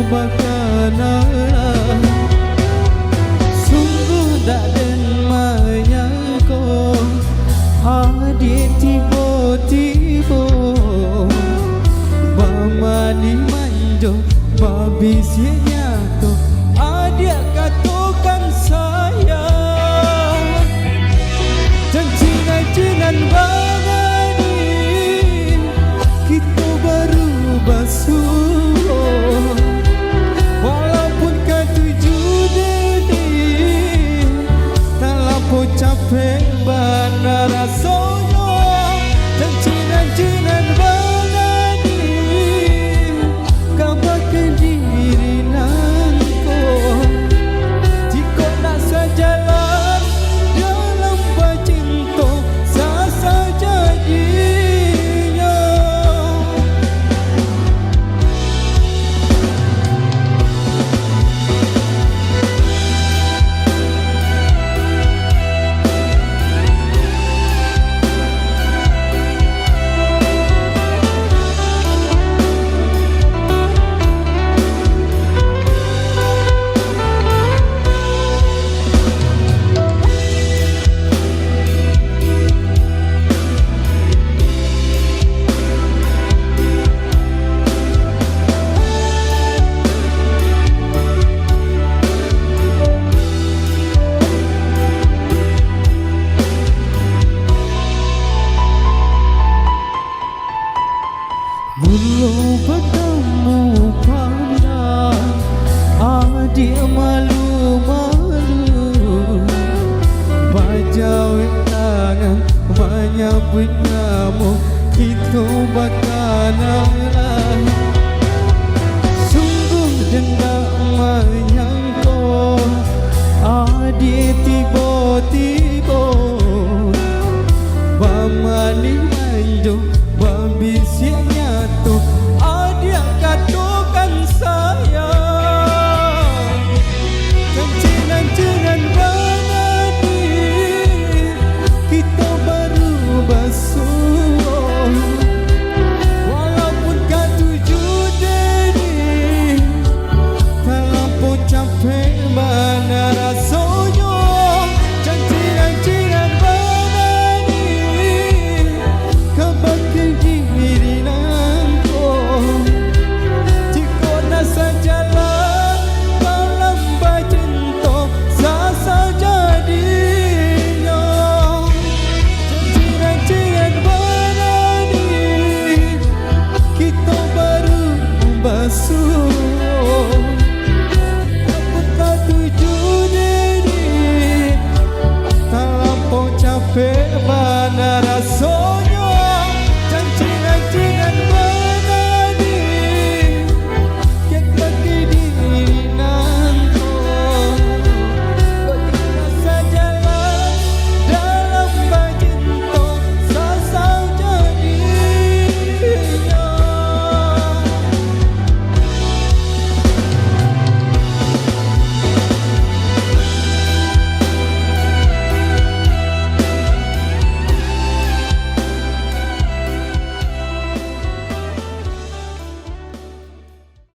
bakalan sungguh tak den menyangka adik tiba-tiba bamani manjo babisinya tu adik katakan sayang janjinan bangani kita baru basuh walaupun ketujuh dini tak lapo capek bana rasanya janjinan bangani kau bakal diri nangko jika nak sejalan dalam bercinta sasa jadinya Mulu bertemu pandang adik malu-malu bajau tangan banyak penyamu itu bakalan sungguh dendak